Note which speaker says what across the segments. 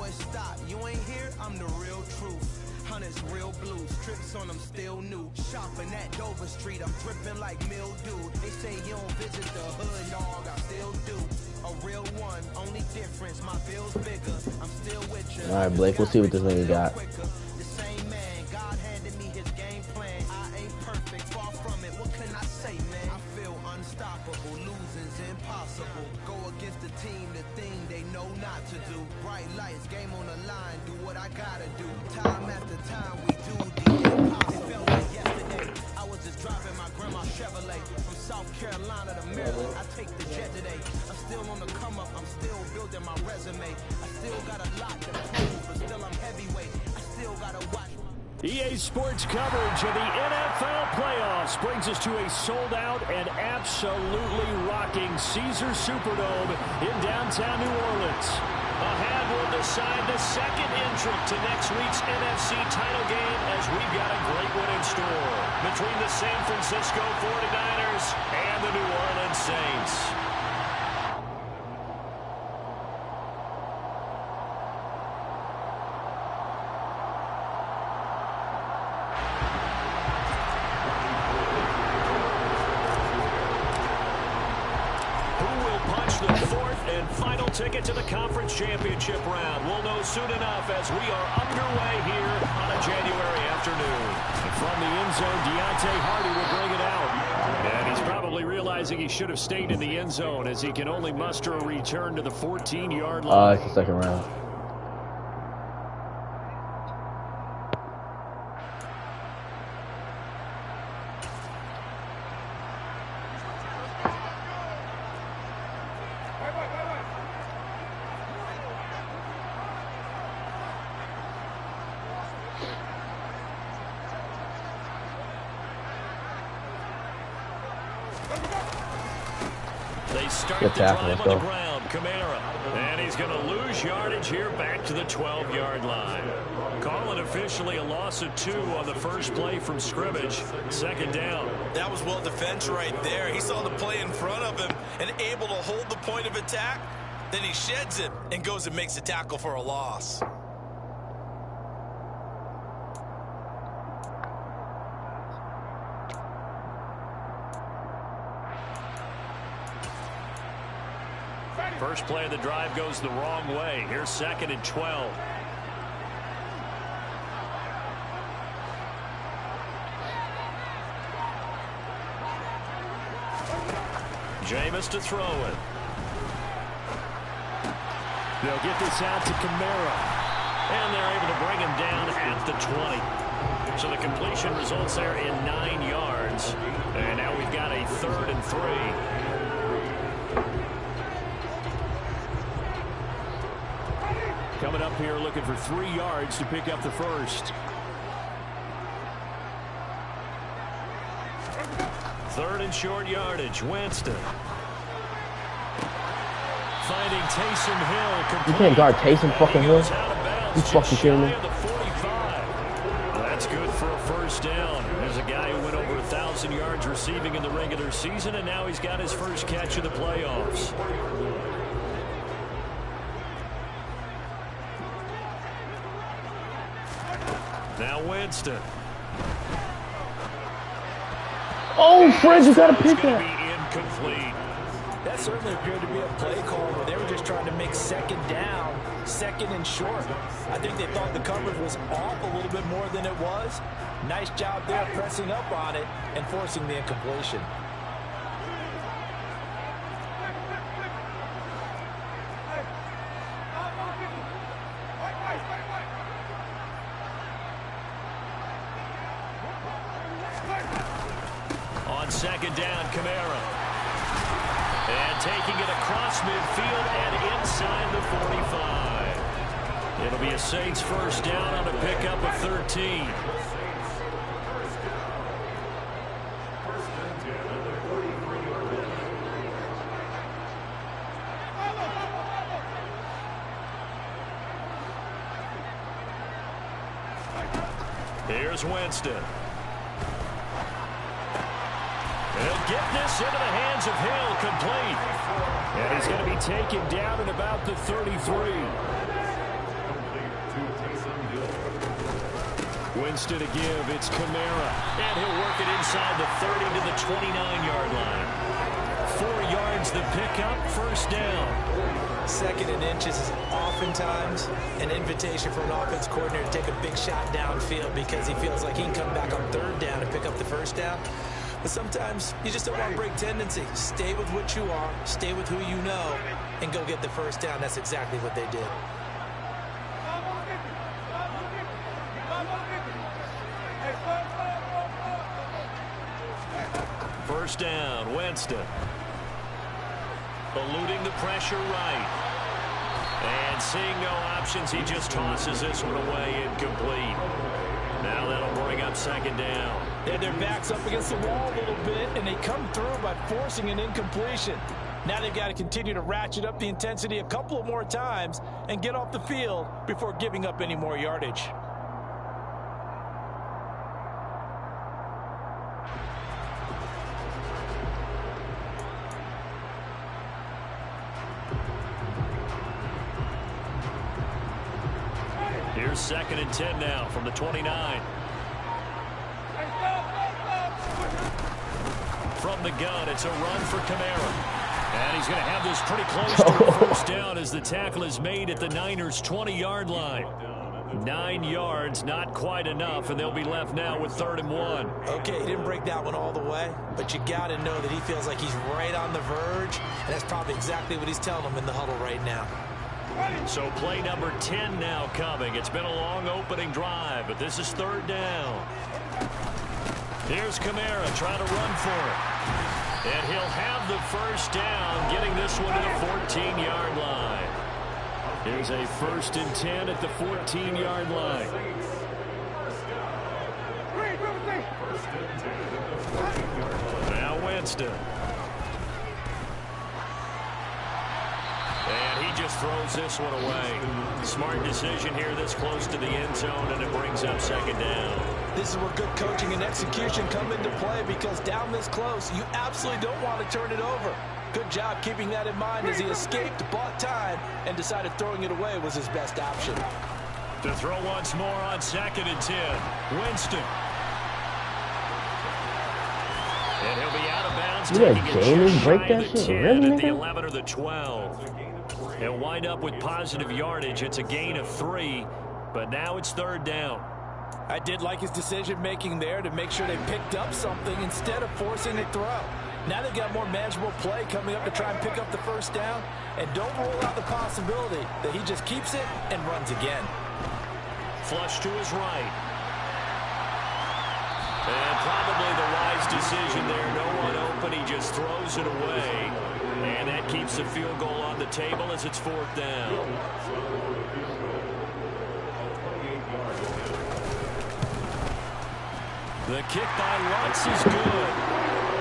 Speaker 1: boy, stop. You ain't here, I'm the real truth. Hunters, real blues, trips on them still new. Shopping at Dover Street, I'm dripping like mildew. They say you don't visit the hood, dog, I still do. A real one, only difference, my bill's bigger. I'm still with you.
Speaker 2: All right, Blake, we'll see what this nigga got.
Speaker 1: The same man, God handed me his game plan. I ain't perfect, far from it. What can I say, man? I feel unstoppable, losing's impossible. Go against the team, the thing they know not to do. Bright lights, game on the line, do what I gotta do. Time after time, we do the impossible. It felt like yesterday, I was just driving my grandma's Chevrolet from South Carolina to Maryland. I take the jet today. I'm still on the come up, I'm still building my resume. I still got a lot to prove, but still I'm heavyweight. I still gotta watch.
Speaker 3: EA Sports coverage of the NFL playoffs brings us to a sold-out and absolutely rocking Caesars Superdome in downtown New Orleans. A hand will decide the second entrant to next week's NFC title game, as we've got a great one in store between the San Francisco 49ers and the New Orleans Saints. Ticket to the conference championship round. We'll know soon enough as we are underway here on a January afternoon. And from the end zone, Deontay Hardy will bring it out. And he's probably realizing he should have stayed in the end zone, as he can only muster a return to the 14-yard line.
Speaker 2: It's the second round.
Speaker 3: They start the drive on the ground. Kamara. And he's going to lose yardage here back to the 12-yard line. Call it officially a loss of 2 on the first play from scrimmage. Second down.
Speaker 4: That was well defense right there. He saw the play in front of him and able to hold the point of attack. Then he sheds it and goes and makes a tackle for a loss.
Speaker 3: First play of the drive goes the wrong way. Here's 2nd and 12. Jameis to throw it. They'll get this out to Kamara. And they're able to bring him down at the 20. So the completion results there in 9 yards. And now we've got a 3rd and 3. Coming up here looking for 3 yards to pick up the first. 3rd and short yardage. Winston. Finding Taysom Hill.
Speaker 2: You can't guard Taysom fucking Hill. You fucking kidding me?
Speaker 3: That's good for a first down. There's a guy who went over 1,000 yards receiving in the regular season, and now he's got his first catch of the playoffs. Now Winston.
Speaker 2: Oh, Fred, you got to pick that.
Speaker 3: Be incomplete.
Speaker 5: That certainly appeared to be a play call where they were just trying to make second down, 2nd and short. I think they thought the coverage was off a little bit more than it was. Nice job there pressing up on it and forcing the incompletion.
Speaker 3: On 2nd down, Kamara. And taking it across midfield and inside the 45. It'll be a Saints first down on a pickup of 13. Here's Winston. They'll get this into the hands of Hill, complete. And he's going to be taken down at about the 33. Winston to give. It's Kamara. And he'll work it inside the 30 to the 29-yard line. 4 yards the pickup, first down.
Speaker 5: Second and inches is oftentimes an invitation for an offense coordinator to take a big shot downfield because he feels like he can come back on third down and pick up the first down. But sometimes you just don't want to break tendency. Stay with what you are, stay with who you know, and go get the first down. That's exactly what they did.
Speaker 3: First down, Winston. Eluding the pressure right. And seeing no options, he just tosses this one away, incomplete. Now that'll bring up second down.
Speaker 5: Yeah, their back's up against the wall a little bit, and they come through by forcing an incompletion. Now they've got to continue to ratchet up the intensity a couple of more times and get off the field before giving up any more yardage.
Speaker 3: Here's second and 10 now from the 29. From the gun, it's a run for Kamara. And he's going to have this pretty close to a first down as the tackle is made at the Niners' 20-yard line. 9 yards, not quite enough, and they'll be left now with 3rd and 1.
Speaker 5: Okay, he didn't break that one all the way, but you got to know that he feels like he's right on the verge, and that's probably exactly what he's telling them in the huddle right now.
Speaker 3: So play number 10 now coming. It's been a long opening drive, but this is 3rd down. Here's Kamara trying to run for it. And he'll have the first down, getting this one to the 14-yard line. Here's a 1st and 10 at the 14-yard line. Now Winston. And he just throws this one away. Smart decision here this close to the end zone, and it brings up second down.
Speaker 5: This is where good coaching and execution come into play, because down this close, you absolutely don't want to turn it over. Good job keeping that in mind as he escaped, bought time, and decided throwing it away was his best option.
Speaker 3: To throw once more on 2nd and 10. Winston. And he'll be out of bounds.
Speaker 2: Taking it just shy of the
Speaker 3: 10 at the 11 or the 12. He'll wind up with positive yardage. It's a gain of 3, but now it's 3rd down.
Speaker 5: I did like his decision-making there to make sure they picked up something instead of forcing a throw. Now they've got more manageable play coming up to try and pick up the first down, and don't rule out the possibility that he just keeps it and runs again.
Speaker 3: Flush to his right. And probably the wise decision there. No one open. He just throws it away. And that keeps the field goal on the table as it's 4th down. The kick by Lutz is good.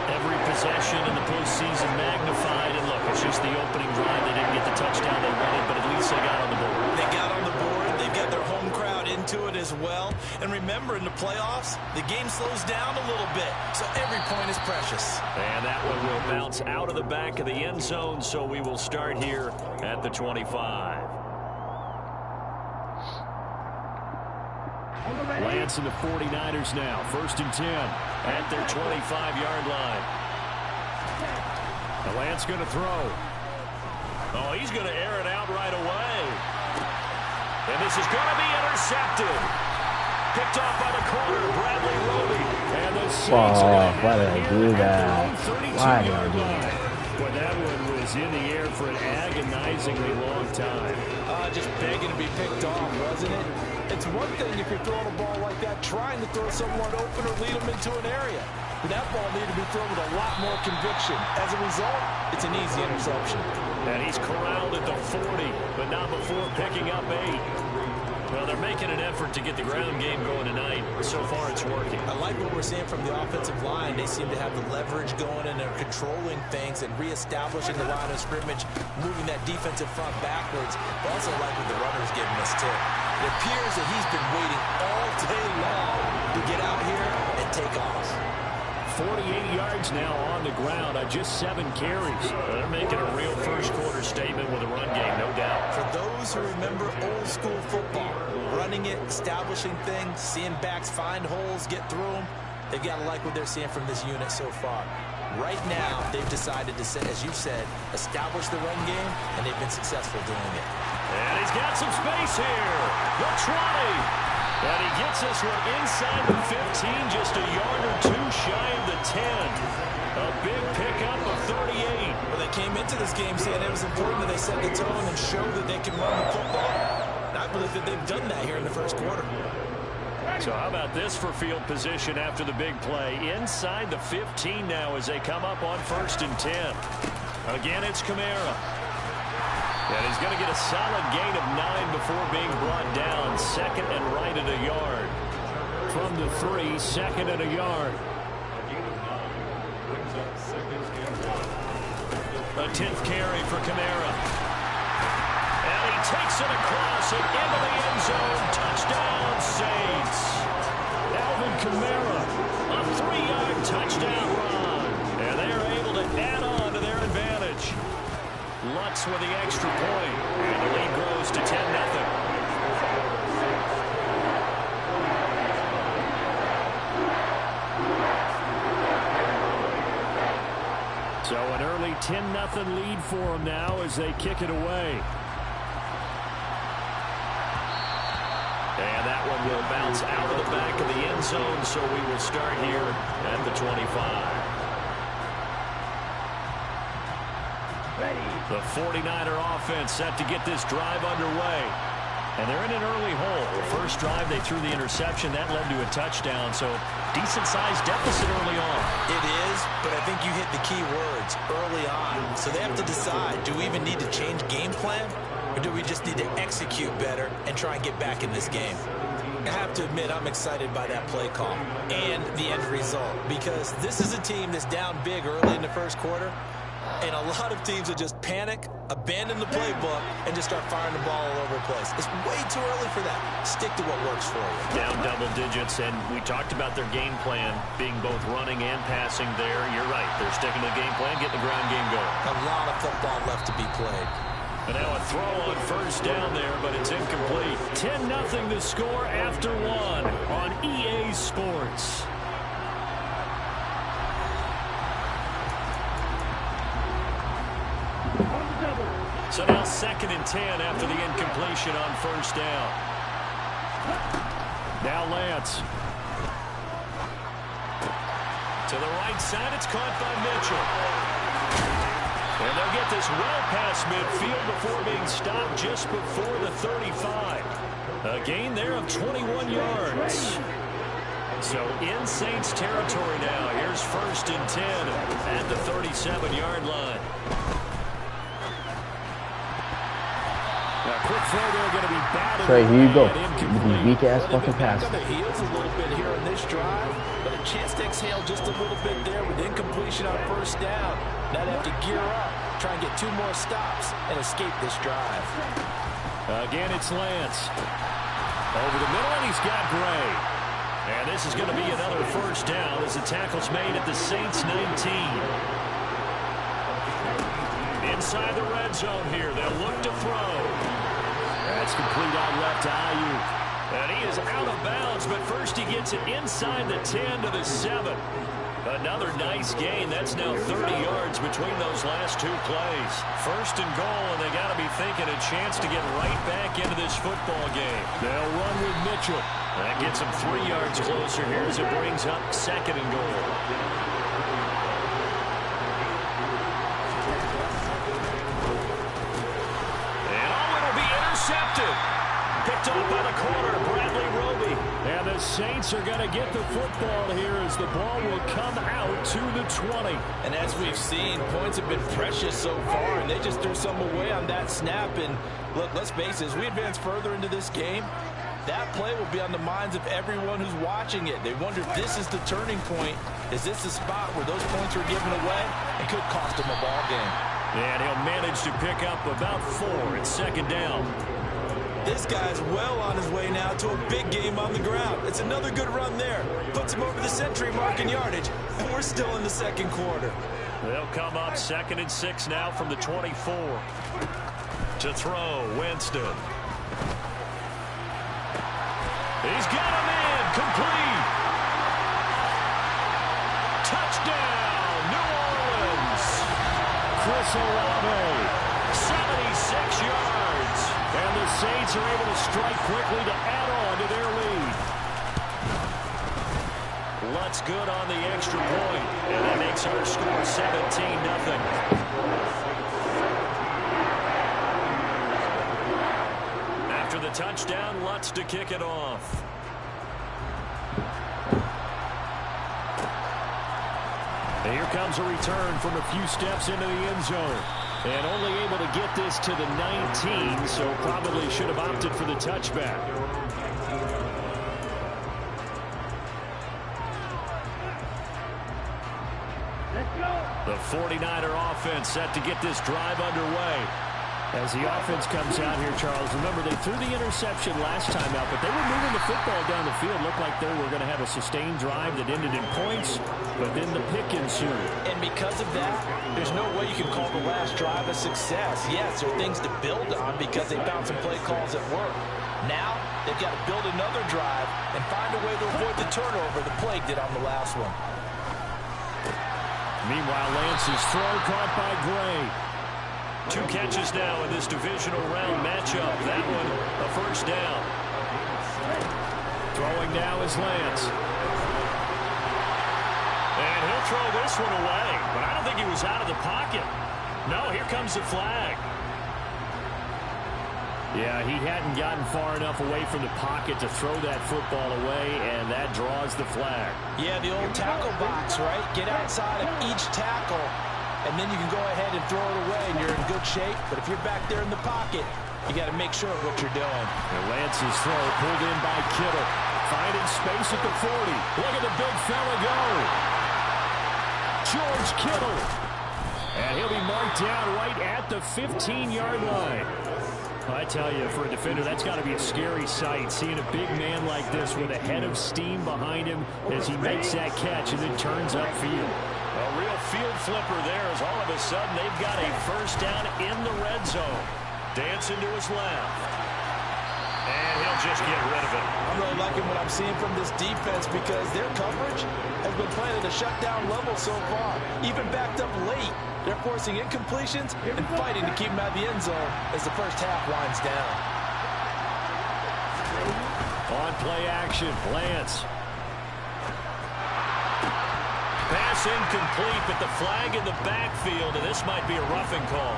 Speaker 3: Every possession in the postseason magnified. And look, it's just the opening drive. They didn't get the touchdown they wanted, but at least they got on the board.
Speaker 4: They got on the board. They've got their home crowd into it as well. And remember, in the playoffs, the game slows down a little bit. So every point is precious.
Speaker 3: And that one will bounce out of the back of the end zone. So we will start here at the 25. Lance and the 49ers now. 1st and 10 at their 25-yard line. Now Lance going to throw. Oh, he's going to air it out right away. And this is going to be intercepted. Picked off by the corner, Bradley Roby. And the Saints are going to
Speaker 2: why did I do that? Why did I do that?
Speaker 3: Well, that one was in the air for an agonizingly long time.
Speaker 5: Just begging to be picked off, wasn't it? It's one thing if you're throwing a ball like that, trying to throw someone open or lead them into an area. But that ball needed to be thrown with a lot more conviction. As a result, it's an easy interception.
Speaker 3: And he's corralled at the 40, but not before picking up 8. Well, they're making an effort to get the ground game going tonight. So far, it's working.
Speaker 5: I like what we're seeing from the offensive line. They seem to have the leverage going, and they're controlling things and reestablishing the line of scrimmage, moving that defensive front backwards. But also like what the runner's giving us, too. It appears that he's been waiting all day long to get out here and take off.
Speaker 3: 48 yards now on the ground on just 7 carries. They're making a real first-quarter statement with a run game, no doubt.
Speaker 5: For those who remember old-school football, running it, establishing things, seeing backs find holes, get through them, they've got to like what they're seeing from this unit so far. Right now, they've decided to, as you said, establish the run game, and they've been successful doing it.
Speaker 3: And he's got some space here. The 20. And he gets this one inside the 15, just a yard or 2 shy of the 10. A big pickup of 38.
Speaker 5: Well, they came into this game saying it was important that they set the tone and show that they can run the football. And I believe that they've done that here in the first quarter.
Speaker 3: So how about this for field position after the big play? Inside the 15 now as they come up on 1st and 10. Again, it's Kamara. And he's going to get a solid gain of 9 before being brought down. 2nd and right at a yard. From the 3, 2nd and a yard. A 10th carry for Kamara. And he takes it across and into the end zone. Touchdown, Saints. Alvin Kamara, a 3-yard touchdown run. And they are able to add on to their advantage. Lutz with the extra point, and the lead grows to 10-0. So an early 10-0 lead for them now as they kick it away. And that one will bounce out of the back of the end zone, so we will start here at the 25. The 49er offense set to get this drive underway. And they're in an early hole. The first drive, they threw the interception. That led to a touchdown. So decent-sized deficit early on.
Speaker 5: It is, but I think you hit the key words early on. So they have to decide, do we even need to change game plan? Or do we just need to execute better and try and get back in this game? I have to admit, I'm excited by that play call and the end result. Because this is a team that's down big early in the first quarter. And a lot of teams will just panic, abandon the playbook, and just start firing the ball all over the place. It's way too early for that. Stick to what works for you.
Speaker 3: Down double digits, and we talked about their game plan being both running and passing there. You're right. They're sticking to the game plan, getting the ground game going.
Speaker 5: A lot of football left to be played.
Speaker 3: And now a throw on first down there, but it's incomplete. 10-0 the score after 1 on EA Sports. So now 2nd and 10 after the incompletion on first down. Now Lance. To the right side, it's caught by Mitchell. And they'll get this well past midfield before being stopped just before the 35. A gain there of 21 yards. So in Saints territory now. Here's 1st and 10 at the 37-yard line. Quick throw there, going to be batted.
Speaker 2: Trey, here you go. With these weak-ass fucking passes.
Speaker 5: The heels a little bit here on this drive, but a chance to exhale just a little bit there with incompletion on first down. Now they have to gear up, try and get 2 more stops, and escape this drive.
Speaker 3: Again, it's Lance. Over the middle, and he's got Gray. And this is going to be another first down as the tackle's made at the Saints 19. Inside the red zone here, they'll look to throw. That's complete out left to Ayuk. And he is out of bounds, but first he gets it inside the 10 to the 7. Another nice gain. That's now 30 yards between those last 2 plays. 1st and goal, and they got to be thinking a chance to get right back into this football game. They'll run with Mitchell. That gets them 3 yards closer here as it brings up 2nd and goal. Intercepted. Picked up by the corner, Bradley Roby. And the Saints are going to get the football here as the ball will come out to the 20.
Speaker 5: And as we've seen, points have been precious so far, and they just threw some away on that snap. And look, let's face it, as we advance further into this game, that play will be on the minds of everyone who's watching it. They wonder if this is the turning point. Is this the spot where those points were given away and could cost them a ball game?
Speaker 3: And he'll manage to pick up about 4 at 2nd down.
Speaker 5: This guy's well on his way now to a big game on the ground. It's another good run there. Puts him over the century mark in yardage, and we're still in the second quarter.
Speaker 3: They'll come up 2nd and 6 now from the 24. To throw, Winston. He's got him in, complete. Touchdown, New Orleans. Chris Olave, 76 yards. And the Saints are able to strike quickly to add on to their lead. Lutz good on the extra point, and that makes our score 17-0. After the touchdown, Lutz to kick it off. And here comes a return from a few steps into the end zone. And only able to get this to the 19, so probably should have opted for the touchback. The 49er offense set to get this drive underway. As the offense comes out here, Charles, remember they threw the interception last time out, but they were moving the football down the field. Looked like they were going to have a sustained drive that ended in points, but then the pick ensued.
Speaker 5: And because of that, there's no way you can call the last drive a success. Yes, there are things to build on because they found some play calls that work. Now, they've got to build another drive and find a way to avoid the turnover the Plague did on the last one.
Speaker 3: Meanwhile, Lance's throw caught by Gray. 2 catches now in this divisional round matchup. That one, a first down. Throwing now is Lance. And he'll throw this one away. But I don't think he was out of the pocket. No, here comes the flag. Yeah, he hadn't gotten far enough away from the pocket to throw that football away, and that draws the flag.
Speaker 5: Yeah, the old tackle box, right? Get outside of each tackle, and then you can go ahead and throw it away, and you're in good shape. But if you're back there in the pocket, you got to make sure of what you're doing.
Speaker 3: And Lance's throw pulled in by Kittle. Finding space at the 40. Look at the big fella go. George Kittle. And he'll be marked down right at the 15-yard line. I tell you, for a defender, that's got to be a scary sight, seeing a big man like this with a head of steam behind him as he makes that catch and then turns upfield. A real field flipper there as all of a sudden they've got a first down in the red zone. Dancing to his left. And he'll just get rid of it.
Speaker 5: I'm really liking what I'm seeing from this defense because their coverage has been playing at a shutdown level so far. Even backed up late, they're forcing incompletions and fighting to keep them out of the end zone as the first half winds down.
Speaker 3: On play action, Lance. Pass incomplete, but the flag in the backfield, and this might be a roughing call.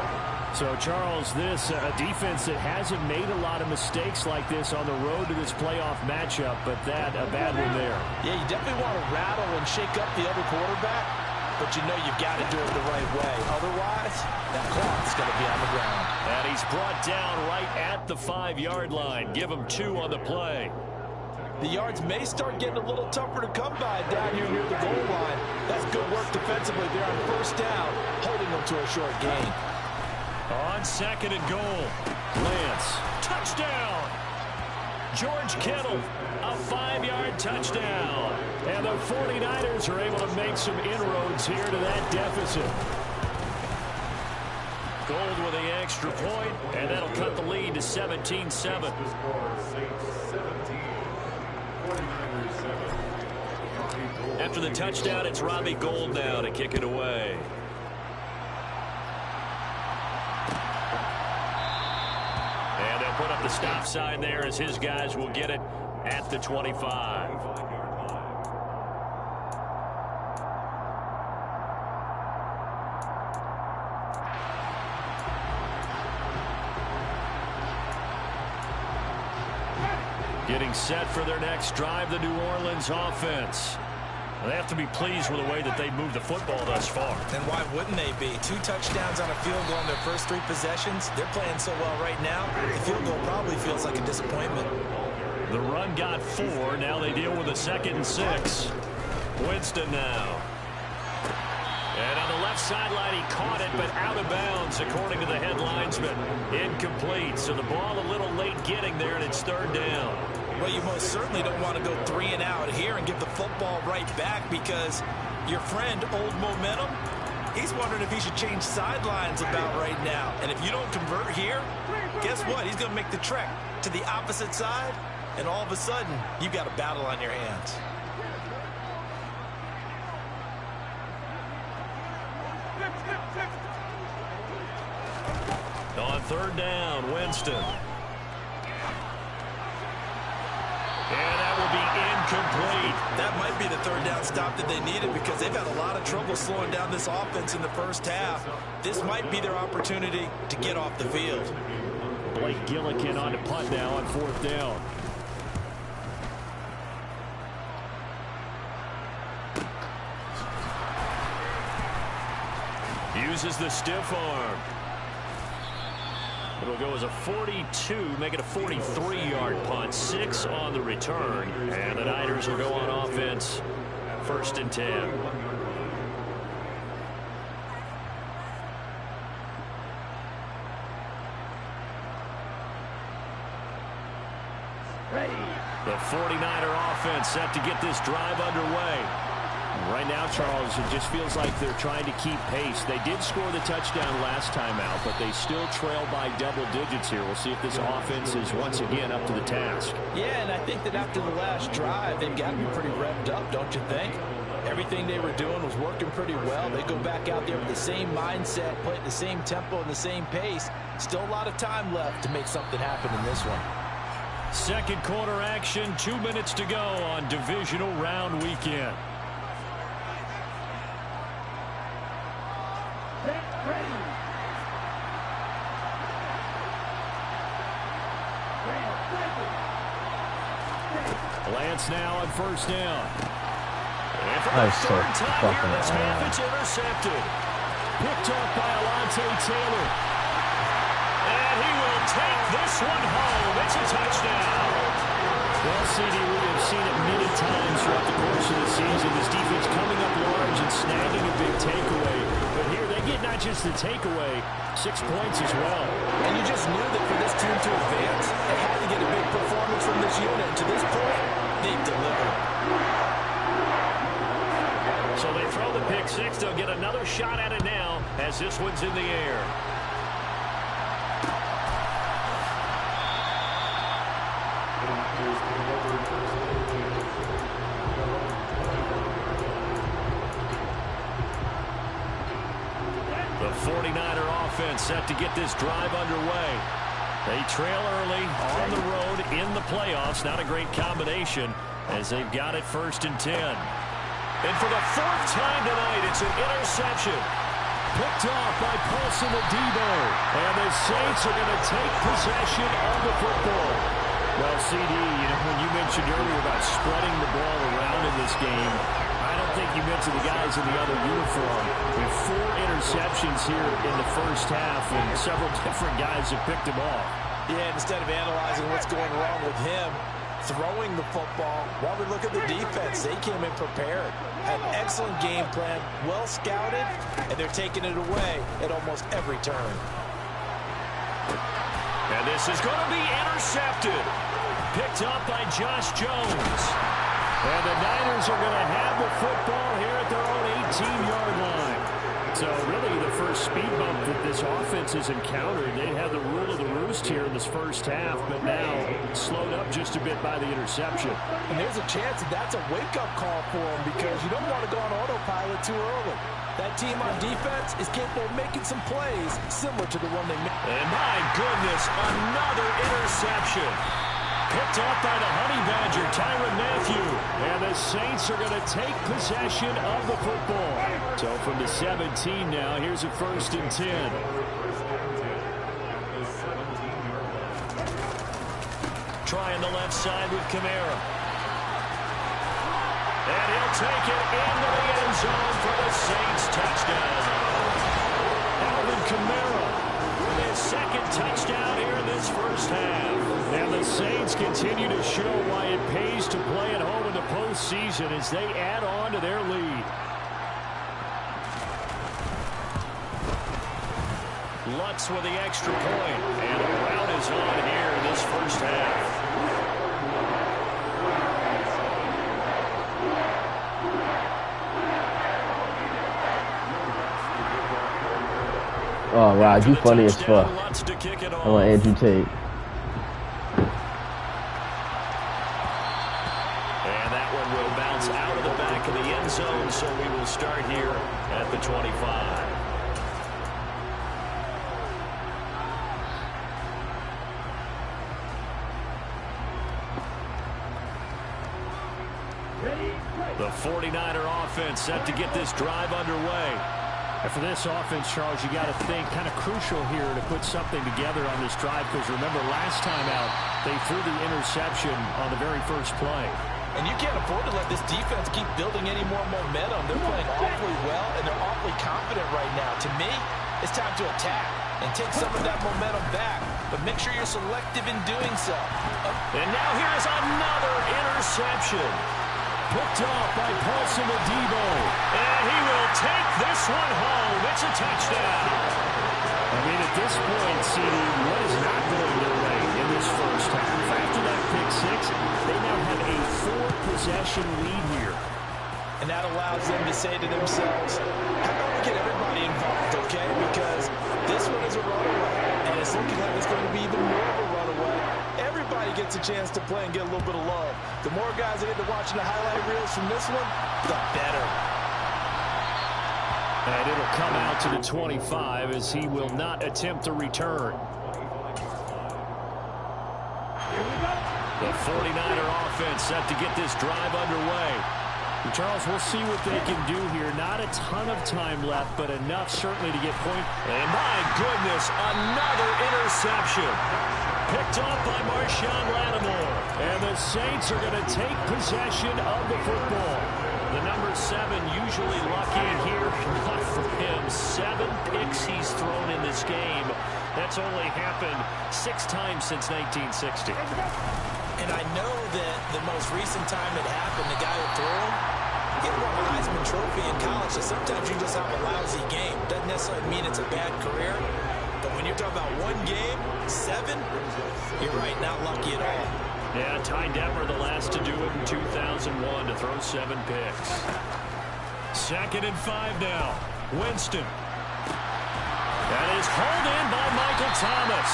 Speaker 3: So, Charles, this a defense that hasn't made a lot of mistakes like this on the road to this playoff matchup, but that a bad one there.
Speaker 5: Yeah, you definitely want to rattle and shake up the other quarterback, but you know you've got to do it the right way. Otherwise, that clock's going to be on the ground.
Speaker 3: And he's brought down right at the 5-yard line. Give him 2 on the play.
Speaker 5: The yards may start getting a little tougher to come by down here near the goal line. That's good work defensively there on first down, holding them to a short gain.
Speaker 3: On 2nd and goal, Lance, touchdown! George Kittle, a 5-yard touchdown. And the 49ers are able to make some inroads here to that deficit. Gold with the extra point, and that'll cut the lead to 17-7. After the touchdown, it's Robbie Gould now to kick it away. And they'll put up the stop sign there as his guys will get it at the 25. Getting set for their next drive, the New Orleans offense. They have to be pleased with the way that they moved the football thus far.
Speaker 5: And why wouldn't they be? 2 touchdowns on a field goal in their first 3 possessions. They're playing so well right now, the field goal probably feels like a disappointment.
Speaker 3: The run got 4. Now they deal with a 2nd and 6. Winston now. And on the left sideline, he caught it, but out of bounds, according to the head linesman. Incomplete. So the ball a little late getting there, and it's third down.
Speaker 5: Well, you most certainly don't want to go 3 and out here and give the football right back, because your friend, Old Momentum, he's wondering if he should change sidelines about right now. And if you don't convert here, guess what? He's going to make the trek to the opposite side, and all of a sudden, you've got a battle on your hands.
Speaker 3: On third down, Winston. And that will be incomplete.
Speaker 5: That might be the third down stop that they needed, because they've had a lot of trouble slowing down this offense in the first half. This might be their opportunity to get off the field.
Speaker 3: Blake Gillikin on to punt now on fourth down. Uses the stiff arm. It'll go as a 42, make it a 43-yard punt. 6 on the return. And the Niners will go on offense. First and 10. The 49er offense set to get this drive underway. Right now, Charles, it just feels like they're trying to keep pace. They did score the touchdown last time out, but they still trail by double digits here. We'll see if this offense is once again up to the task.
Speaker 5: Yeah, and I think that after the last drive, they've got to be pretty revved up, don't you think? Everything they were doing was working pretty well. They go back out there with the same mindset, play at the same tempo and the same pace. Still a lot of time left to make something happen in this one.
Speaker 3: Second quarter action, 2 minutes to go on divisional round weekend. Lance now on first down. And for the third time here in this half, it's intercepted. Picked off by Alontae Taylor. And he will take this one home. It's a touchdown. Well, CD, we have seen it many times throughout the course of the season. This defense coming up large and snagging a big takeaway. But here they get not just the takeaway, 6 points as well.
Speaker 5: And you just knew that for this team to advance, they had to get a big performance from this unit. To this point, they've delivered.
Speaker 3: So they throw the pick six. They'll get another shot at it now as this one's in the air. The 49er offense set to get this drive underway. They trail early on the road in the playoffs. Not a great combination as they've got it first and 10. And for the fourth time tonight, it's an interception. Picked off by Paulson Adebo. And the Saints are going to take possession of the football. Well, CD, when you mentioned earlier about spreading the ball around in this game, I don't think you mentioned the guys in the other uniform. We have 4 interceptions here in the first half, and several different guys have picked him off.
Speaker 5: Yeah, instead of analyzing what's going wrong with him, throwing the football, while we look at the defense, they came in prepared. An excellent game plan, well scouted, and they're taking it away at almost every turn.
Speaker 3: And this is going to be intercepted. Picked up by Josh Jones. And the Niners are going to have the football here at their own 18-yard line. So really the first speed bump that this offense has encountered. They had the rule of the roost here in this first half, but now slowed up just a bit by the interception.
Speaker 5: And there's a chance that that's a wake-up call for them, because you don't want to go on autopilot too early. That team on defense is capable of making some plays similar to the one they made.
Speaker 3: And my goodness, another interception. Picked off by the Honey Badger, Tyrann Mathieu. And the Saints are going to take possession of the football. So from the 17 now, here's a first and 10. Trying the left side with Kamara. And he'll take it into the end zone for the Saints touchdown. Alvin Kamara with his second touchdown here in this first half. And the Saints continue to show why it pays to play at home in the postseason as they add on to their lead. Lutz with the extra point. And a rout is on here in this first half.
Speaker 2: Oh, Rod, you funny as fuck. I want Andrew Tate.
Speaker 3: And that one will bounce out of the back of the end zone, so we will start here at the 25. The 49er offense set to get this drive underway.
Speaker 6: And for this offense, Charles, you got to think kind of crucial here to put something together on this drive, because remember last time out they threw the interception on the very first play.
Speaker 5: And you can't afford to let this defense keep building any more momentum. They're playing awfully well, and they're awfully confident right now. To me, it's time to attack and take some of that momentum back, but make sure you're selective in doing so.
Speaker 3: And now here's another interception. Picked off by Paulson Adebo. And he will take this one home. It's a touchdown.
Speaker 6: I mean, at this point, CD, what is not going their way in this first half? After that pick six, they now have a 4-possession lead here.
Speaker 5: And that allows them to say to themselves, how about we get everybody involved, okay? Because this one is a runaway, and it's looking like it's going to be even more of a runaway. Everybody gets a chance to play and get a little bit of love. The more guys that get to watching the highlight reels from this one, the better.
Speaker 3: And it'll come out to the 25 as he will not attempt a return. The 49er offense set to get this drive underway.
Speaker 6: And Charles, we'll see what they can do here. Not a ton of time left, but enough certainly to get point.
Speaker 3: And my goodness, another interception. Picked off by Marshawn Lattimore. And the Saints are going to take possession of the football. The number 7 usually lucky here. Not for him. 7 picks he's thrown in this game. That's only happened 6 times since 1960.
Speaker 5: And I know that the most recent time it happened, the guy who threw him, he won the Heisman Trophy in college. So sometimes you just have a lousy game. Doesn't necessarily mean it's a bad career. But when you're talking about one game, 7, you're right, not lucky at all.
Speaker 3: Yeah, Ty Detmer, the last to do it in 2001, to throw 7 picks. 2nd and 5 now. Winston. That is hauled in by Michael Thomas.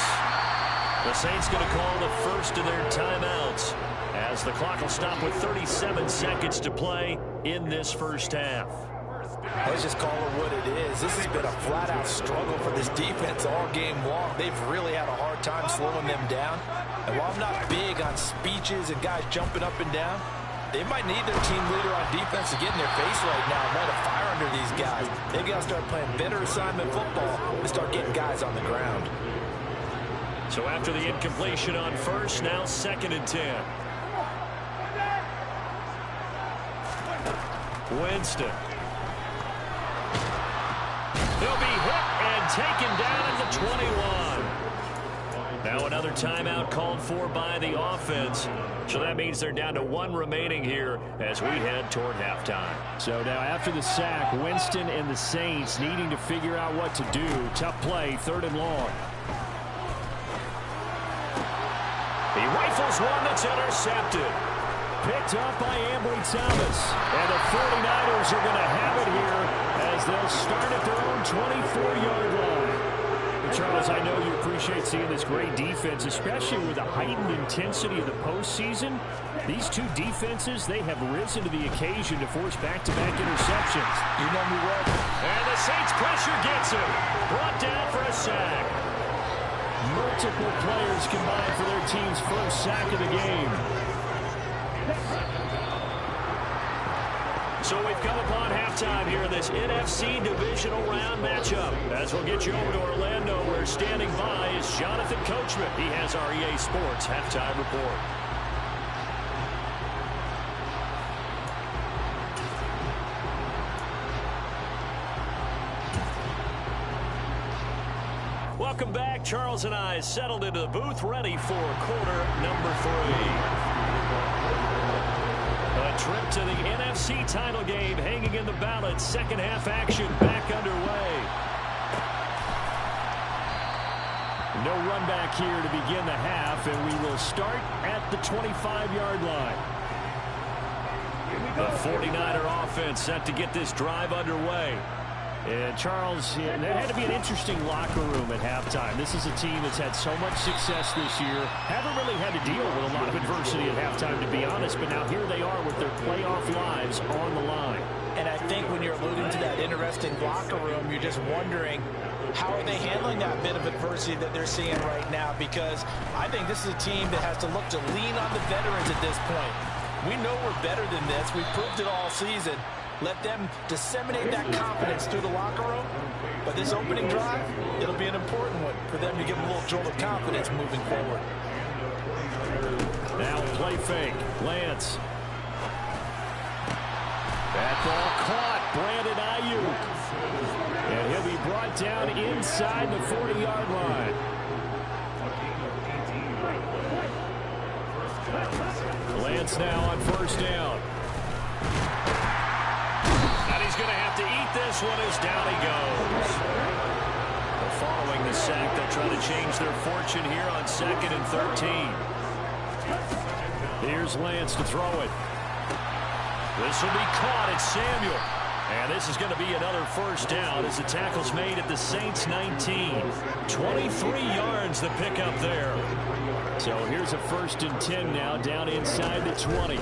Speaker 3: The Saints going to call the first of their timeouts as the clock will stop with 37 seconds to play in this first half.
Speaker 5: Let's just call it what it is. This has been a flat-out struggle for this defense all game long. They've really had a hard time slowing them down. And while I'm not big on speeches and guys jumping up and down, they might need their team leader on defense to get in their face right now and light a fire under these guys. They've got to start playing better assignment football and start getting guys on the ground.
Speaker 3: So after the incompletion on first, now 2nd and 10. Winston. He'll be hit and taken down at the 21. Now another timeout called for by the offense. So that means they're down to 1 remaining here as we head toward halftime.
Speaker 6: So now after the sack, Winston and the Saints needing to figure out what to do. Tough play, 3rd and long.
Speaker 3: He rifles one that's intercepted.
Speaker 6: Picked up by Ambry Thomas. And the 49ers are going to have it here as they'll start at their own 24-yard line. Charles, I know you appreciate seeing this great defense, especially with the heightened intensity of the postseason. These two defenses, they have risen to the occasion to force back-to-back interceptions.
Speaker 5: You know me well.
Speaker 3: And the Saints pressure gets him. Brought down for a sack.
Speaker 6: Multiple players combined for their team's first sack of the game.
Speaker 3: So we've come upon halftime here in this NFC Divisional Round matchup. As we'll get you over to Orlando, where standing by is Jonathan Coachman. He has our EA Sports Halftime Report. Welcome back. Charles and I settled into the booth, ready for quarter number 3. A trip to the NFC title game hanging in the balance. Second half action back underway. No run back here to begin the half, and we will start at the 25-yard line. The 49er offense set to get this drive underway. And Charles, that had to be an interesting locker room at halftime. This is a team that's had so much success this year. Haven't really had to deal with a lot of adversity at halftime, to be honest. But now here they are with their playoff lives on the line.
Speaker 5: And I think when you're alluding to that interesting locker room, you're just wondering, how are they handling that bit of adversity that they're seeing right now? Because I think this is a team that has to look to lean on the veterans at this point. We know we're better than this. We've proved it all season. Let them disseminate that confidence through the locker room. But this opening drive, it'll be an important one for them to give them a little jolt of confidence moving forward.
Speaker 3: Now play fake. Lance. That ball caught. Brandon Ayuk. And he'll be brought down inside the 40-yard line. Lance now on first down. He's going to have to eat this one as down he goes. But following the sack, they'll try to change their fortune here on 2nd and 13. Here's Lance to throw it. This will be caught. It's Samuel. And this is going to be another first down as the tackle's made at the Saints 19. 23 yards the pickup there. So here's a 1st and 10 now down inside the 20.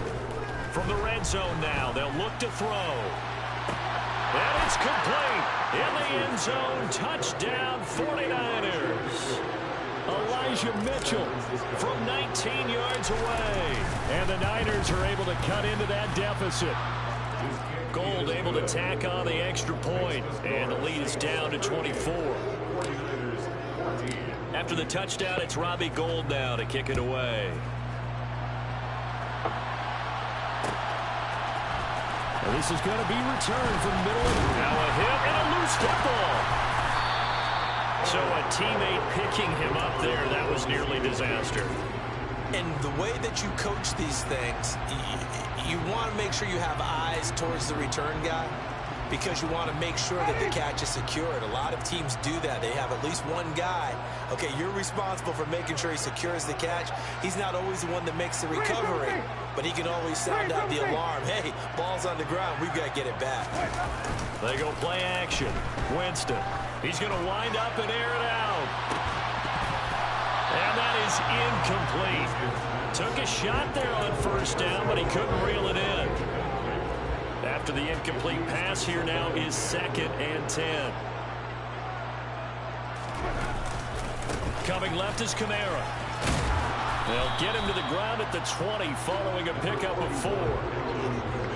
Speaker 3: From the red zone now, they'll look to throw. And it's complete in the end zone. Touchdown 49ers. Elijah Mitchell from 19 yards away. And the Niners are able to cut into that deficit. Gold able to tack on the extra point. And the lead is down to 24. After the touchdown, it's Robbie Gould now to kick it away. And this is going to be returned from the middle. Now a hit and a loose football. So a teammate picking him up there, that was nearly disaster.
Speaker 4: And the way that you coach these things, you want to make sure you have eyes towards the return guy, because you want to make sure that the catch is secured. A lot of teams do that. They have at least one guy. Okay, you're responsible for making sure he secures the catch. He's not always the one that makes the recovery, but he can always sound out the alarm. Hey, ball's on the ground. We've got to get it back.
Speaker 3: They go play action. Winston. He's going to wind up and air it out. And that is incomplete. Took a shot there on first down, but he couldn't reel it in. After the incomplete pass, here now is 2nd and 10. Coming left is Kamara. They'll get him to the ground at the 20 following a pickup of 4.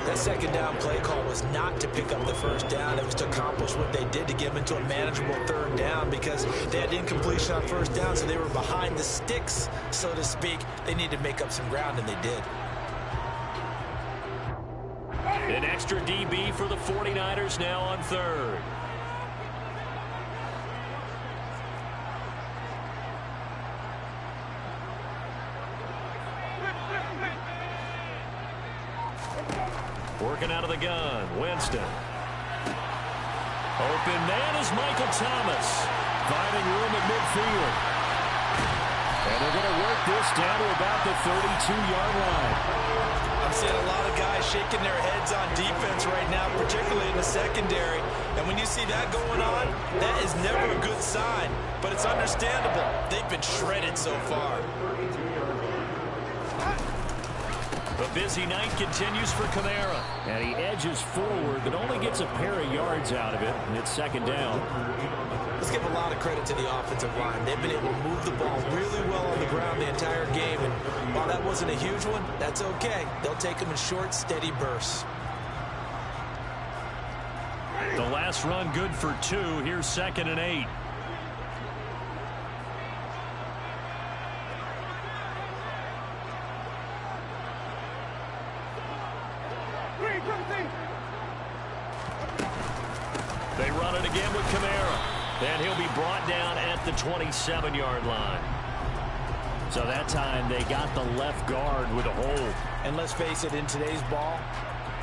Speaker 5: That 2nd down play call was not to pick up the first down. It was to accomplish what they did to get them into a manageable 3rd down, because they had incompletion on first down, so they were behind the sticks, so to speak. They needed to make up some ground, and they did.
Speaker 3: An extra DB for the 49ers now on 3rd. Working out of the gun, Winston. Open man is Michael Thomas. Finding room at midfield. And they're going to work this down to about the 32-yard line.
Speaker 4: I'm seeing a lot of guys shaking their heads on defense right now, particularly in the secondary. And when you see that going on, that is never a good sign. But it's understandable. They've been shredded so far.
Speaker 3: The busy night continues for Kamara. And he edges forward, but only gets a pair of yards out of it. And it's 2nd down.
Speaker 5: Let's give a lot of credit to the offensive line. They've been able to move the ball really well on the ground the entire game. And while that wasn't a huge one, that's okay. They'll take them in short, steady bursts.
Speaker 3: The last run good for 2. Here's 2nd and 8. They run it again with Kamara. And he'll be brought down at the 27-yard line. So that time they got the left guard with a hold.
Speaker 5: And let's face it, in today's ball,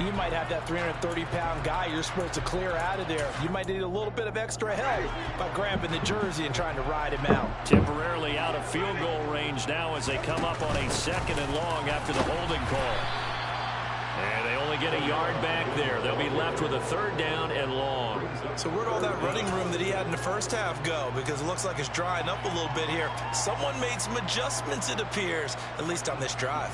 Speaker 5: You might have that 330-pound guy you're supposed to clear out of there. You might need a little bit of extra help by grabbing the jersey and trying to ride him out.
Speaker 3: Temporarily out of field goal range now as they come up on a 2nd and long after the holding call. And they only get a yard back there. They'll be left with a 3rd down and long.
Speaker 4: So where'd all that running room that he had in the first half go? Because it looks like it's drying up a little bit here. Someone made some adjustments, it appears, at least on this drive.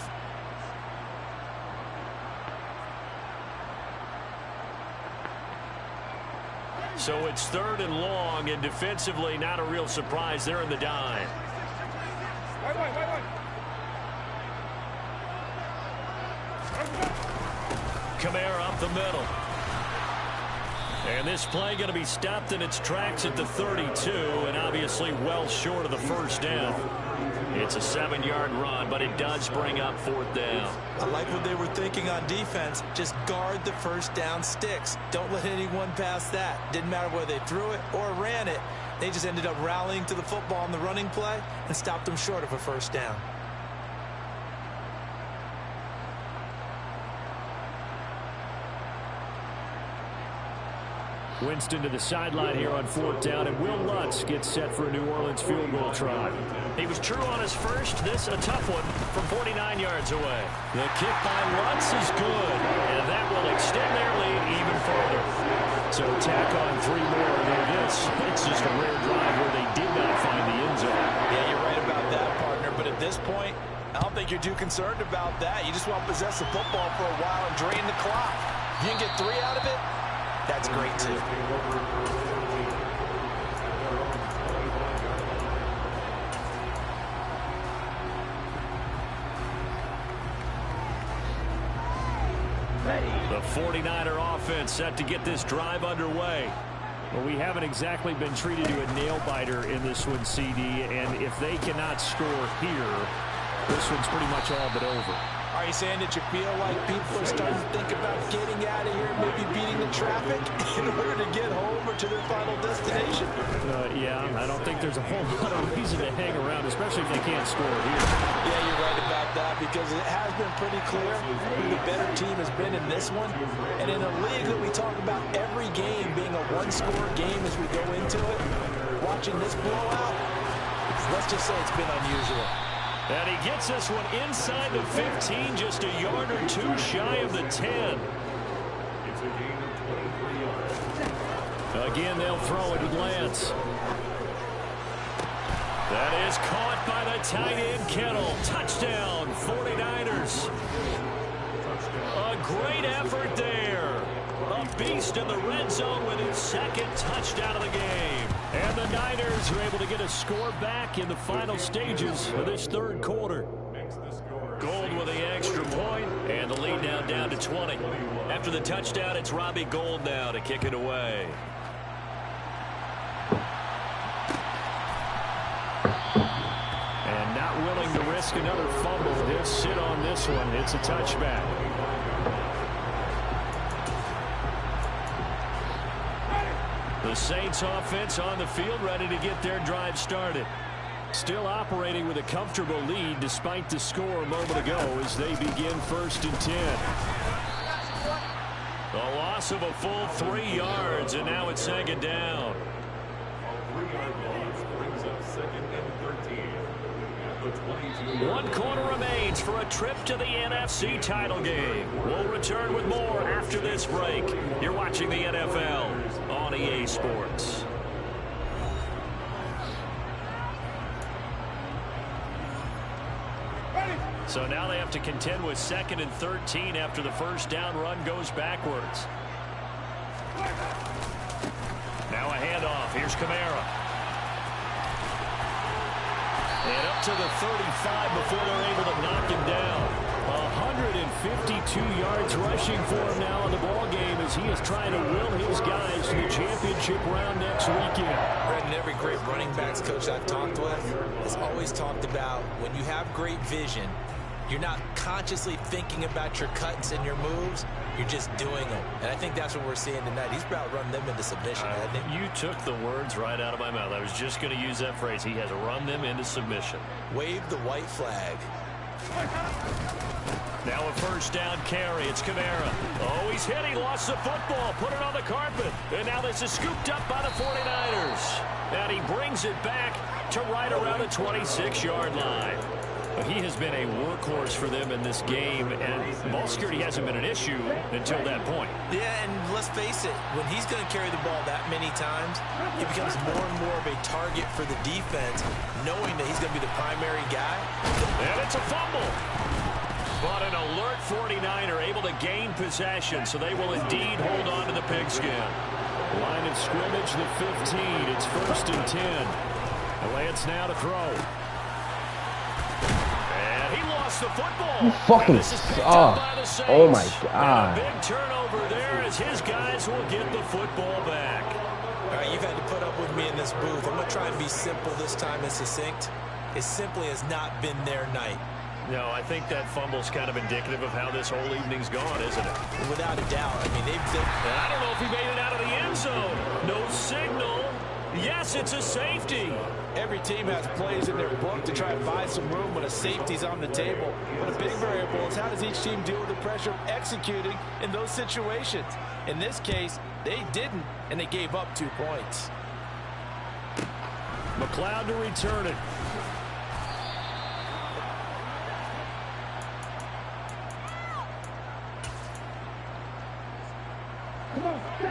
Speaker 3: So it's 3rd and long, and defensively not a real surprise. They're in the dime. Kamara up the middle. And this play going to be stopped in its tracks at the 32, and obviously well short of the 1st down. It's a 7-yard run, but it does bring up 4th down.
Speaker 4: I like what they were thinking on defense. Just guard the 1st down sticks. Don't let anyone pass that. Didn't matter whether they threw it or ran it. They just ended up rallying to the football on the running play and stopped them short of a 1st down.
Speaker 3: Winston to the sideline here on 4th down, and Will Lutz gets set for a New Orleans field goal try. He was true on his first. This a tough one from 49 yards away. The kick by Lutz is good, and that will extend their lead even further. So tack on 3 more. It's just a rare drive where they did not find the end zone.
Speaker 5: Yeah, you're right about that, partner. But at this point, I don't think you're too concerned about that. You just want to possess the football for a while and drain the clock. If you can get 3 out of it, that's great, too.
Speaker 3: The 49er offense set to get this drive underway. Well, we haven't exactly been treated to a nail-biter in this one, CD, and if they cannot score here, this one's pretty much all but over.
Speaker 5: Are you saying that you feel like people are starting to think about getting out of here, maybe beating the traffic in order to get home or to their final destination?
Speaker 3: Yeah, I don't think there's a whole lot of reason to hang around, especially if they can't score here.
Speaker 5: Yeah, you're right about that because it has been pretty clear who the better team has been in this one. And in a league that we talk about every game being a one-score game as we go into it, watching this blowout, let's just say it's been unusual.
Speaker 3: And he gets this one inside the 15, just a yard or 2 shy of the 10. Again, they'll throw it to Lance. That is caught by the tight end, Kittle. Touchdown, 49ers. A great effort there. A beast in the red zone with his 2nd touchdown of the game. And the Niners are able to get a score back in the final stages of this 3rd quarter. Gold with the extra point, and the lead now down to 20. After the touchdown, it's Robbie Gould now to kick it away. And not willing to risk another fumble. He'll sit on this one. It's a touchback. The Saints offense on the field, ready to get their drive started. Still operating with a comfortable lead despite the score a moment ago as they begin 1st and 10. A loss of a full 3 yards, and now it's 2nd down. 1 quarter remains for a trip to the NFC title game. We'll return with more after this break. You're watching the NFL on EA Sports. So now they have to contend with 2nd and 13 after the 1st down run goes backwards. Now a handoff. Here's Kamara. And up to the 35 before they're able to knock him down. 152 yards rushing for him now in the ball game as he is trying to will his guys to the championship round next weekend.
Speaker 4: And every great running backs coach I've talked with has always talked about when you have great vision, you're not consciously thinking about your cuts and your moves. You're just doing them. And I think that's what we're seeing tonight. He's about run them into submission, hasn't he?
Speaker 3: You took the words right out of my mouth. I was just going to use that phrase. He has run them into submission.
Speaker 4: Wave the white flag.
Speaker 3: Now a first down carry. It's Kamara. Oh, he's hit. He lost the football. Put it on the carpet. And now this is scooped up by the 49ers. And he brings it back to right around the 26-yard line. But he has been a workhorse for them in this game, and ball security hasn't been an issue until that point.
Speaker 4: Yeah, and let's face it, when he's going to carry the ball that many times, he becomes more and more of a target for the defense, knowing that he's going to be the primary guy.
Speaker 3: And it's a fumble. But an alert 49er able to gain possession, so they will indeed hold on to the pigskin. Line of scrimmage, the 15. It's 1st and 10. Lance now to throw. He lost the football.
Speaker 2: You fucking suck. Oh my God.
Speaker 3: And a big turnover there as his guys will get the football back.
Speaker 4: All right, you've had to put up with me in this booth. I'm going to try and be simple this time and succinct. It simply has not been their night.
Speaker 3: No, I think that fumble's kind of indicative of how this whole evening's gone, isn't it?
Speaker 4: Without a doubt. I mean,
Speaker 3: I don't know if he made it out of the end zone. No signal. Yes, it's a safety.
Speaker 5: Every team has plays in their book to try and buy some room when a safety's on the table. But a big variable is how does each team deal with the pressure of executing in those situations. In this case, they didn't, and they gave up 2 points.
Speaker 3: McLeod to return it.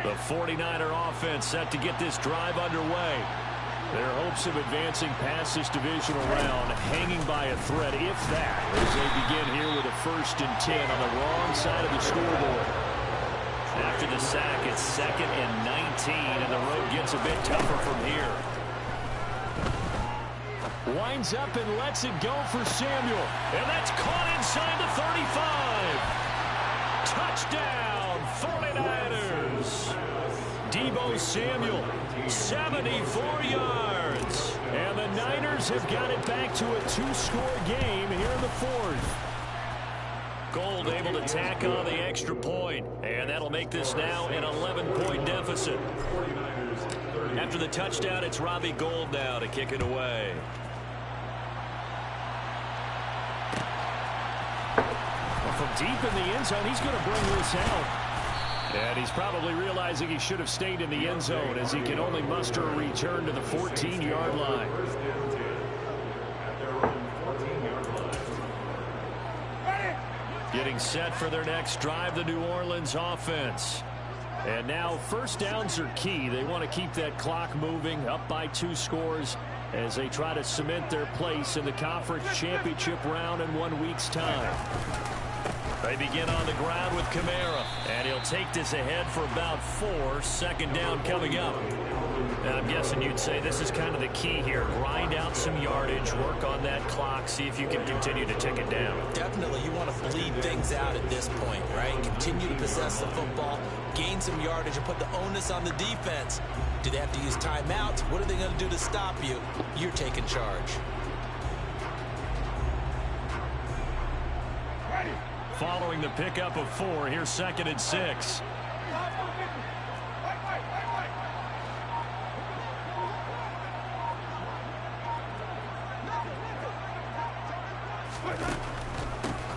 Speaker 3: The 49er offense set to get this drive underway. Their hopes of advancing past this divisional round hanging by a thread, if that, as they begin here with a 1st and 10 on the wrong side of the scoreboard. After the sack, it's 2nd and 19, and the road gets a bit tougher from here. Winds up and lets it go for Samuel, and that's caught inside the 35. Touchdown, 49ers. Deebo Samuel, 74 yards. And the Niners have got it back to a 2-score game here in the 4th. Gold able to tack on the extra point, and that'll make this now an 11-point deficit. After the touchdown, it's Robbie Gould now to kick it away. Well, from deep in the end zone, he's going to bring this out. And he's probably realizing he should have stayed in the end zone as he can only muster a return to the 14-yard line. Getting set for their next drive, the New Orleans offense. And now 1st downs are key. They want to keep that clock moving, up by 2 scores as they try to cement their place in the conference championship round in 1 week's time. They begin on the ground with Kamara, and he'll take this ahead for about 4. 2nd down coming up. And I'm guessing you'd say this is kind of the key here. Grind out some yardage, work on that clock, see if you can continue to tick it down.
Speaker 4: Definitely, you want to bleed things out at this point, right? Continue to possess the football, gain some yardage, and put the onus on the defense. Do they have to use timeouts? What are they going to do to stop you? You're taking charge.
Speaker 3: Following the pickup of 4, here's 2nd and 6.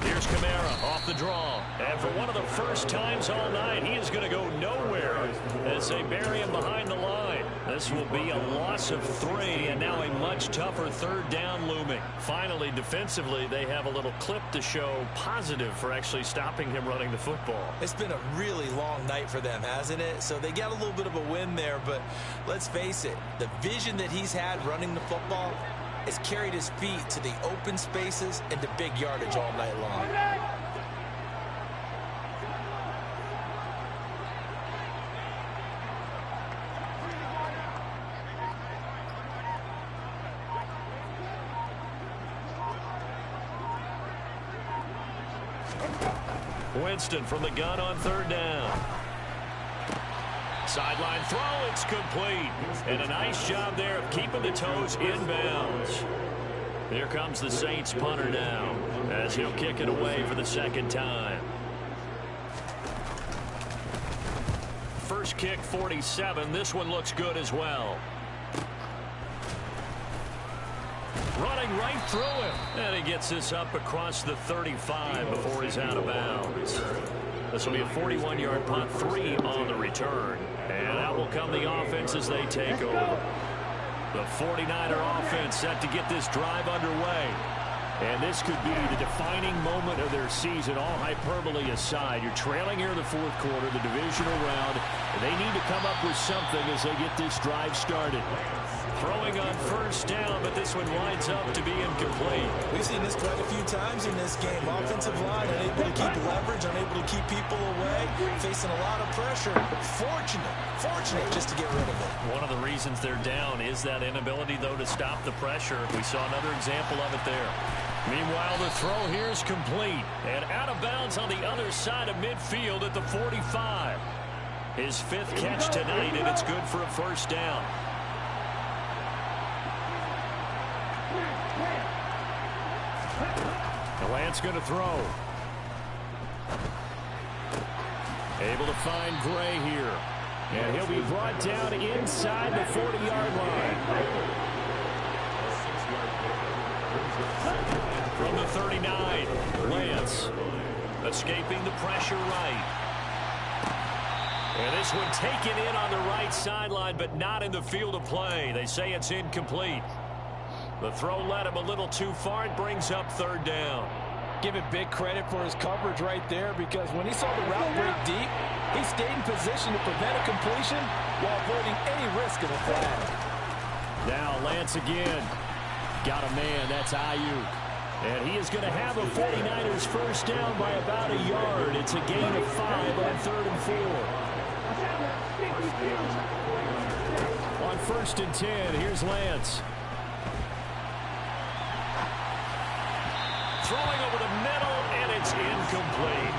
Speaker 3: Here's Kamara off the draw. And for one of the first times all night, he is going to go nowhere as they bury him behind the line. This will be a loss of 3, and now a much tougher 3rd down looming. Finally, defensively, they have a little clip to show positive for actually stopping him running the football.
Speaker 4: It's been a really long night for them, hasn't it? So they got a little bit of a win there, but let's face it, the vision that he's had running the football has carried his feet to the open spaces and to big yardage all night long.
Speaker 3: Winston from the gun on 3rd down. Sideline throw, it's complete. And a nice job there of keeping the toes inbounds. Here comes the Saints punter now as he'll kick it away for the 2nd time. First kick 47. This one looks good as well. Running right through him. And he gets this up across the 35 before he's out of bounds. This will be a 41-yard punt, 3 on the return. And out will come the offense as they take over. The 49er offense set to get this drive underway. And this could be the defining moment of their season, all hyperbole aside. You're trailing here in the fourth quarter, the divisional round. And they need to come up with something as they get this drive started. Throwing on first down, but this one winds up to be incomplete.
Speaker 5: We've seen this quite a few times in this game. Offensive line unable to keep leverage, unable to keep people away, facing a lot of pressure. Fortunate just to get rid of it.
Speaker 3: One of the reasons they're down is that inability, though, to stop the pressure. We saw another example of it there. Meanwhile, the throw here is complete. And out of bounds on the other side of midfield at the 45. His 5th catch tonight, and it's good for a first down. Lance going to throw. Able to find Gray here. And he'll be brought down inside the 40-yard line. From the 39, Lance escaping the pressure right. And this one taken in on the right sideline, but not in the field of play. They say it's incomplete. The throw led him a little too far. It brings up 3rd down.
Speaker 5: Give it big credit for his coverage right there, because when he saw the route break deep, he stayed in position to prevent a completion while avoiding any risk of a flag.
Speaker 3: Now Lance again. Got a man. That's Ayuk. And he is going to have a 49ers first down by about a yard. It's a gain of 5 on 3rd and 4. On 1st and 10, here's Lance. Throwing over the middle, and it's incomplete.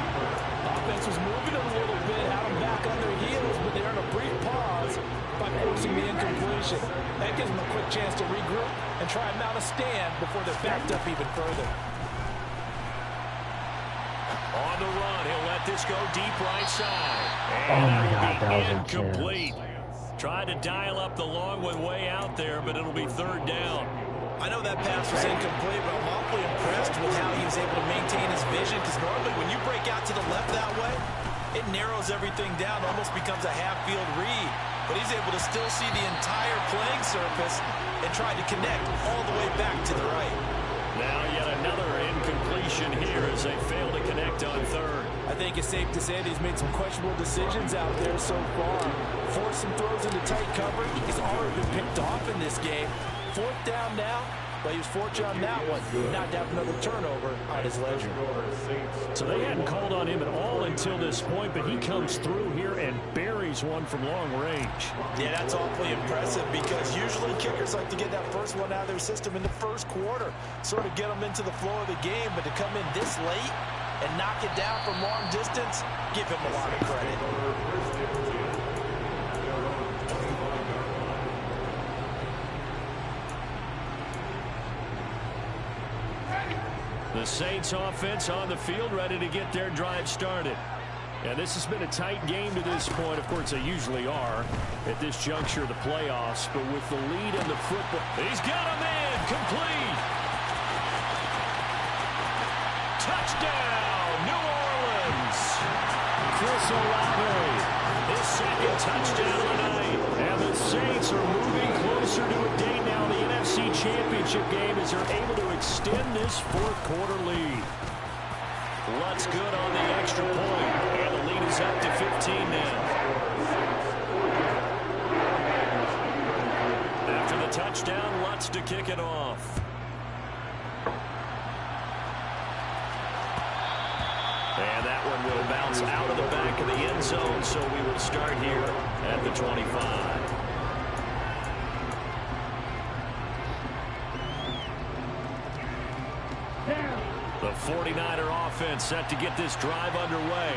Speaker 5: Offense was moving a little bit, had them back on their heels, but they earned a brief pause by forcing the incompletion. That gives them a quick chance to regroup and try and mount a stand before they're backed up even further.
Speaker 3: On the run, he'll let this go deep right side. And
Speaker 2: oh my God, that was
Speaker 3: incomplete. Tried to dial up the long one way out there, but it'll be 3rd down.
Speaker 5: I know that pass was incomplete, but I'm awfully impressed with how he was able to maintain his vision, because normally when you break out to the left that way, it narrows everything down, almost becomes a half-field read. But he's able to still see the entire playing surface and try to connect all the way back to the right.
Speaker 3: Now yet another incompletion here as they fail to connect on 3rd.
Speaker 5: I think it's safe to say that he's made some questionable decisions out there so far. Forced some throws into tight coverage. He's already been picked off in this game. 4th down now, but he was fortunate on that one, not to have another turnover on his ledger.
Speaker 3: So they hadn't called on him at all until this point, but he comes through here and buries one from long range.
Speaker 5: Yeah, that's awfully impressive, because usually kickers like to get that first one out of their system in the first quarter, sort of get them into the flow of the game, but to come in this late and knock it down from long distance, give him a lot of credit.
Speaker 3: The Saints offense on the field, ready to get their drive started. And this has been a tight game to this point. Of course, they usually are at this juncture of the playoffs. But with the lead in the football, he's got a man complete. Touchdown, New Orleans. Chris Olave, his 2nd touchdown tonight. And the Saints are moving closer to a date now in the NFC Championship game as they're able to extend this 4th quarter lead. Lutz good on the extra point, and the lead is up to 15 now. After the touchdown, Lutz to kick it off. And that one will bounce out of the back of the end zone, so we will start here at the 25. The 49er offense set to get this drive underway.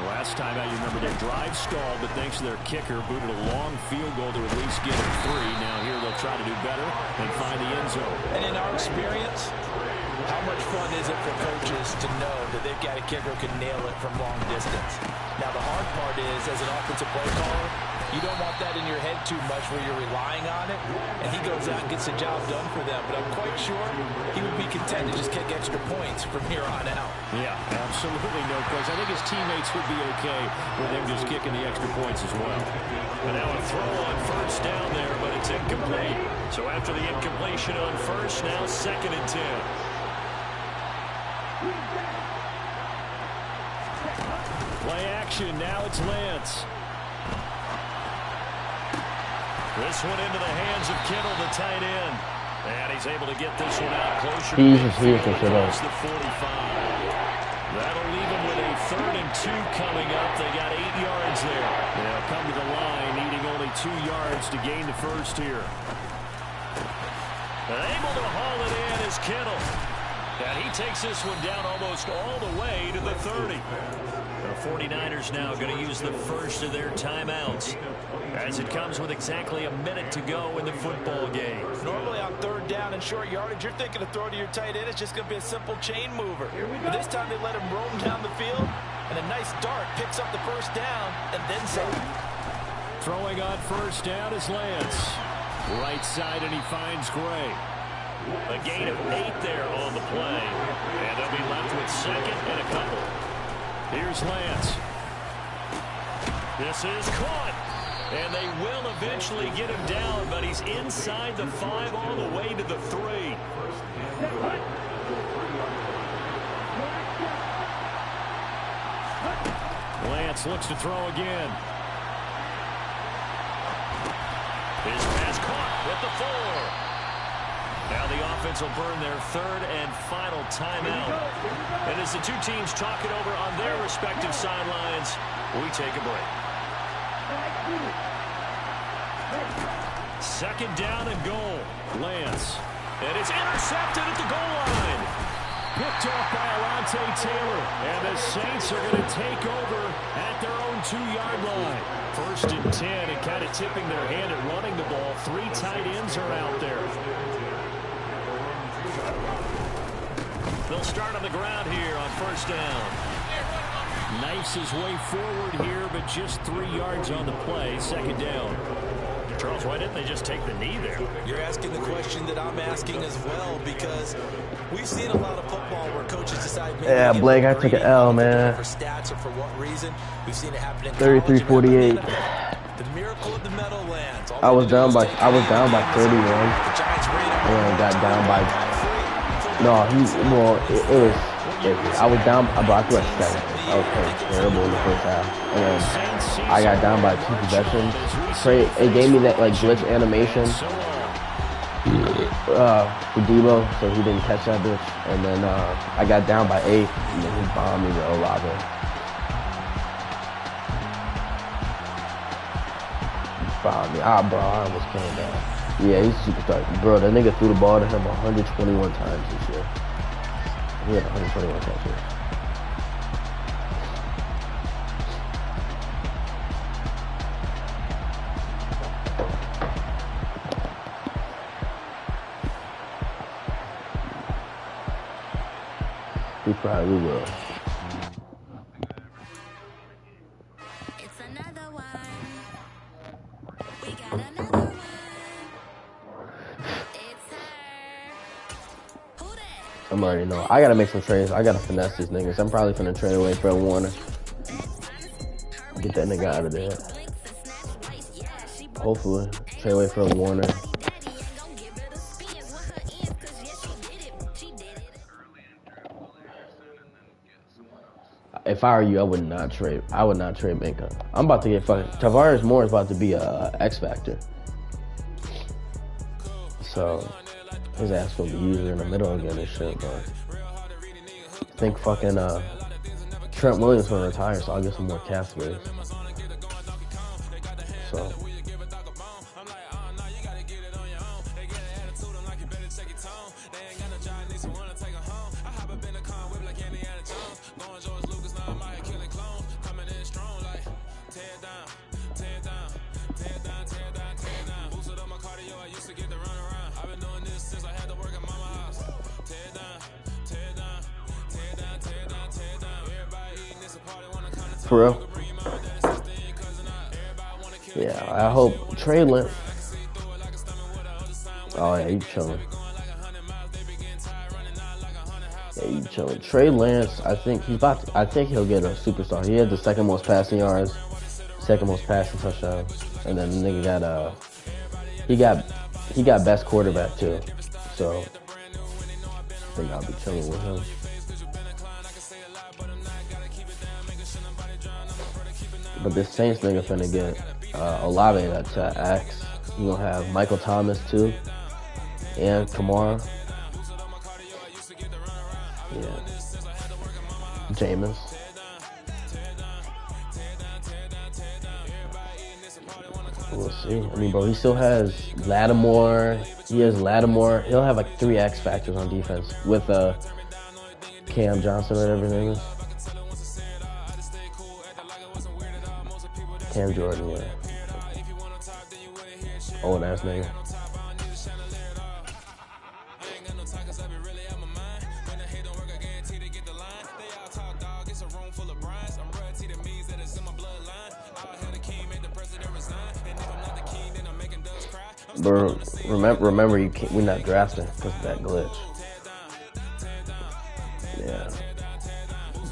Speaker 3: Last time out, you remember their drive stalled, but thanks to their kicker, booted a long field goal to at least get it 3. Now here they'll try to do better and find the end zone.
Speaker 5: And in our experience, How much fun is it for coaches to know that they've got a kicker who can nail it from long distance? Now, the hard part is, as an offensive play caller, you don't want that in your head too much where you're relying on it, and he goes out and gets the job done for them. But I'm quite sure he would be content to just kick extra points from here on out.
Speaker 3: Yeah, absolutely no question. I think his teammates would be okay with him just kicking the extra points as well. And now a throw on first down there, but it's incomplete. So after the incompletion on first, now 2nd and 10. Play action, now it's Lance. This one into the hands of Kittle, the tight end. And he's able to get this one out closer to the 45. That'll leave him with a 3rd and 2 coming up. They got 8 yards there. They'll come to the line, needing only 2 yards to gain the first here. And able to haul it in is Kittle. And he takes this one down almost all the way to the 30. The 49ers now going to use the first of their timeouts, as it comes with exactly a minute to go in the football game.
Speaker 5: Normally on 3rd down and short yardage, you're thinking of throw to your tight end. It's just going to be a simple chain mover. But this time they let him roam down the field, and a nice dart picks up the first down and then some.
Speaker 3: Throwing on first down is Lance. Right side, and he finds Gray. A gain of 8 there on the play, and they'll be left with 2nd and a couple. Here's Lance. This is caught. And they will eventually get him down, but he's inside the 5 all the way to the 3. Lance looks to throw again. His pass caught with the 4. Now the offense will burn their 3rd and final timeout. And as the two teams talk it over on their respective sidelines, we take a break. 2nd down and goal. Lance. And it's intercepted at the goal line. Picked off by Alontae Taylor. And the Saints are going to take over at their own 2-yard line. 1st and 10, and kind of tipping their hand at running the ball. 3 tight ends are out there. They'll start on the ground here on 1st down. Knifes his way forward here, but just 3 yards on the play. 2nd down. Charles, why didn't they just take the knee there?
Speaker 4: You're asking the question that I'm asking as well, because we've seen a lot of football where coaches decide maybe
Speaker 2: Blake, I took an L, man.
Speaker 4: For stats or for what reason. We've seen it happen in
Speaker 2: 33-48.
Speaker 4: The miracle of the Meadowlands.
Speaker 2: I was down by 31. And got down by I was down about 7. I was playing terrible in the first half. And then I got down by 2 possessions. It gave me that glitch animation for Debo, so he didn't catch that bitch. And then I got down by 8, and then he bombed me to Olave. Bombed me. Bro, I almost came down. Yeah, he's a superstar. Bro, that nigga threw the ball to him 121 times this year. He had 121 catches. He probably will.
Speaker 7: It's another one. We got another one. It's her. Who that?
Speaker 2: I'm already know. I gotta make some trades. I gotta finesse these niggas. I'm probably finna trade away Fred Warner. Get that nigga out of there. Hopefully. Trade away Fred Warner. If I were you, I would not trade Minka. I'm about to get fucking Tavares Moore is about to be a X Factor. So his ass will be user in the middle again and shit, but I think fucking Trent Williams gonna retire, so I'll get some more cap space. So For real? Yeah, I hope Trey Lance. Oh yeah, you chilling. Yeah, you chilling. Trey Lance, I think I think he'll get a superstar. He had the second most passing yards, second most passing touchdowns, and then the nigga got he got best quarterback too. So I think I'll be chilling with him. But this Saints nigga finna get Olave to X. You gonna have Michael Thomas too, and Kamara. Yeah, Jameis. We'll see. I mean, bro, he still has Lattimore. He has Lattimore. He'll have like 3 X factors on defense with Cam Johnson, whatever his name is. Cam Jordan, yeah. Old ass nigga. Bro, remember we're not drafting because of that glitch. Yeah.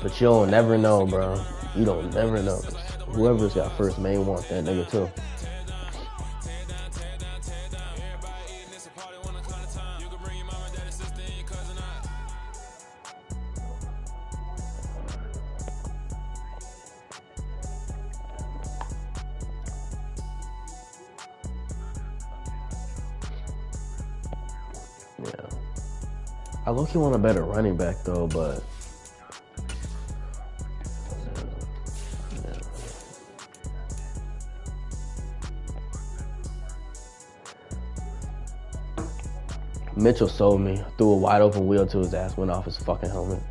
Speaker 2: But you don't never know, bro. You don't never know. Whoever's got first may want that nigga too. Yeah. I low-key want a better running back though, but Mitchell sold me. Threw a wide open wheel to his ass, went off his fucking helmet.